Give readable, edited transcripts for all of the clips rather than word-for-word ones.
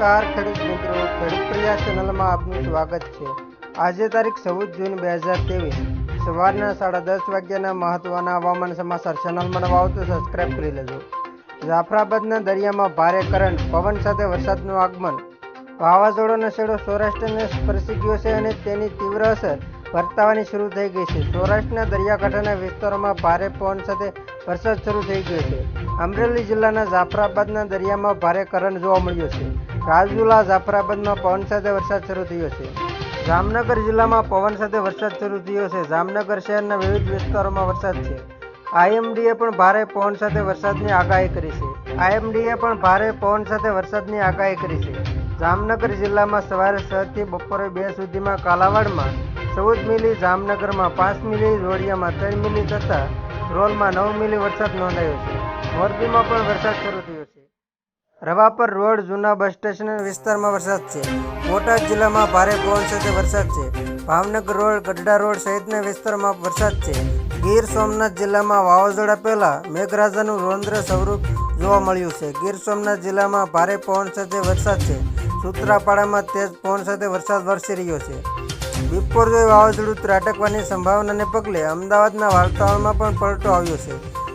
નમસ્કાર ખેડૂત મિત્રો, ખેડૂત પ્રિયા ચેનલમાં આપનું સ્વાગત છે। આજે તારીખ 14 જૂન 2023 સવારના 10:30 વાગ્યાના મહત્વના હવામાન સમાચાર ચેનલમાં નવા આવો તો સબસ્ક્રાઇબ કરી લેજો। જાફરાબાદના દરિયામાં ભારે કરંટ, પવન સાથે વરસાદનું આગમન। વાવાઝોડાનો છેડો સૌરાષ્ટ્રને સ્પર્શી ગયો છે અને તેની તીવ્ર અસર વર્તાવાની શરૂ થઈ ગઈ છે। સૌરાષ્ટ્રના દરિયાકાંઠાના વિસ્તારોમાં ભારે પવન સાથે વરસાદ શરૂ થઈ ગયો છે। અમરેલી જિલ્લાના જાફરાબાદના દરિયામાં ભારે કરંટ જોવા મળ્યો છે। રાજુલા જાફરાબાદમાં પવન સાથે વરસાદ શરૂ થયો છે। જામનગર જિલ્લામાં પવન સાથે વરસાદ શરૂ થયો છે। જામનગર શહેરના વિવિધ વિસ્તારોમાં વરસાદ છે। આઈએમડીએ પણ ભારે પવન સાથે વરસાદની આગાહી કરી છે। જામનગર જિલ્લામાં સવારે 6 થી બપોરે 2 સુધીમાં કાલાવાડમાં 14 મિલી, જામનગરમાં 5 મિલી, જોડિયામાં 3 મિલી તથા રોલમાં 9 મિલી વરસાદ નોંધાયો છે। મોરબીમાં પણ વરસાદ શરૂ થયો છે। રવાપર રોડ, જૂના બસ સ્ટેશન વિસ્તારમાં વરસાદ છે। બોટાદ જિલ્લામાં ભારે પવન સાથે વરસાદ છે। ભાવનગર રોડ, ગઢડા રોડ સહિતના વિસ્તારમાં વરસાદ છે। ગીર સોમનાથ જિલ્લામાં વાવાઝોડા પહેલા મેઘરાજાનું રૌદ્ર સ્વરૂપ જોવા મળ્યું છે। ગીર સોમનાથ જિલ્લામાં ભારે પવન સાથે વરસાદ છે। સૂત્રાપાડામાં તેજ પવન સાથે વરસાદ વરસી રહ્યો છે। બિપોરજોય વાવાઝોડું ત્રાટકવાની સંભાવનાને પગલે અમદાવાદના વાતાવરણમાં પણ પલટો આવ્યો છે।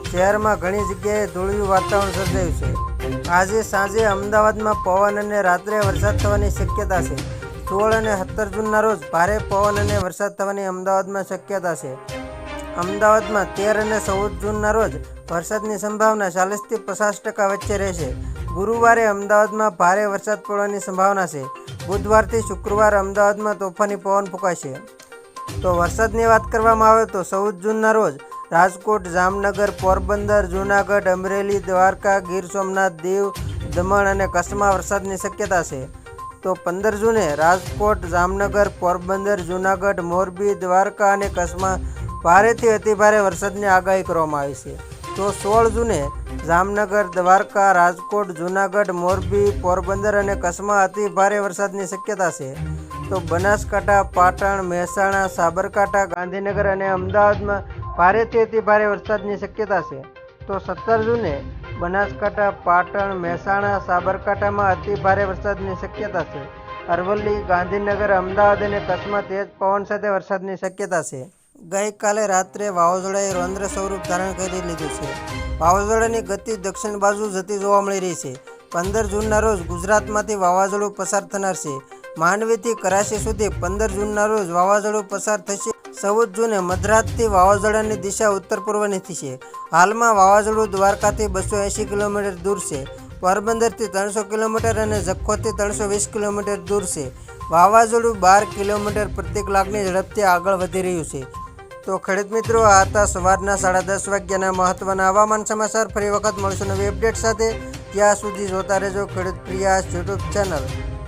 શહેરમાં ઘણી જગ્યાએ ધૂળિયું વાતાવરણ સર્જાયું છે। આજે સાંજે અમદાવાદમાં પવન અને રાત્રે વરસાદ થવાની શક્યતા છે। 16 અને 17 જૂનના રોજ ભારે પવન અને વરસાદ થવાની અમદાવાદમાં શક્યતા છે। અમદાવાદમાં 13 અને 14 જૂનના રોજ વરસાદની સંભાવના 40 થી 50% વચ્ચે રહેશે। ગુરુવારે અમદાવાદમાં ભારે વરસાદ પડવાની સંભાવના છે। બુધવારથી શુક્રવાર અમદાવાદમાં તોફાની પવન ફૂંકાશે। તો વરસાદની વાત કરવામાં આવે તો 14 જૂનના રોજ રાજકોટ, જામનગર, પોરબંદર, જૂનાગઢ, અમરેલી, દ્વારકા, ગીર સોમનાથ, દીવ, દમણ અને કચ્છમાં વરસાદની શક્યતા છે। તો 15 જૂને રાજકોટ, જામનગર, પોરબંદર, જૂનાગઢ, મોરબી, દ્વારકા અને કચ્છમાં ભારેથી અતિભારે વરસાદની આગાહી કરવામાં આવી છે। તો 16 જૂને જામનગર, દ્વારકા, રાજકોટ, જૂનાગઢ, મોરબી, પોરબંદર અને કચ્છમાં અતિ ભારે વરસાદની શક્યતા છે। તો બનાસકાંઠા, પાટણ, મહેસાણા, સાબરકાંઠા, ગાંધીનગર અને અમદાવાદમાં ભારેથી અતિ ભારે વરસાદની શક્યતા છે। તો 17 જૂને બનાસકાંઠા, પાટણ, મહેસાણા, સાબરકાંઠામાં અતિ ભારે વરસાદની શક્યતા છે। અરવલ્લી, ગાંધીનગર, અમદાવાદ અને કચ્છમાં તેજ પવન સાથે વરસાદની શક્યતા છે। ગઈકાલે રાત્રે વાવાઝોડાએ રૌદ્ર સ્વરૂપ ધારણ કરી લીધું છે। વાવાઝોડાની ગતિ દક્ષિણ બાજુ જતી જોવા મળી રહી છે। 15 જૂનના રોજ ગુજરાતમાંથી વાવાઝોડું પસાર થનાર છે। માંડવીથી કરાચી સુધી 15 જૂનના રોજ વાવાઝોડું પસાર થશે। 14 જૂને મધરાતથી વાવાઝોડાની દિશા ઉત્તર પૂર્વની છે। હાલમાં વાવાઝોડું દ્વારકાથી 280 કિલોમીટર દૂર છે। પોરબંદરથી 300 કિલોમીટર અને જખૌથી 320 કિલોમીટર દૂર છે। વાવાઝોડું 12 કિલોમીટર પ્રતિ કલાકની ઝડપથી આગળ વધી રહ્યું છે। તો ખેડૂત મિત્રો, આ હતા સવારના 10:30 વાગ્યાના મહત્વના હવામાન સમાચાર। ફરી વખત મળશું નવી અપડેટ સાથે। ત્યાં સુધી જોતા રહેજો ખેડૂત પ્રિયા યુટ્યુબ ચેનલ।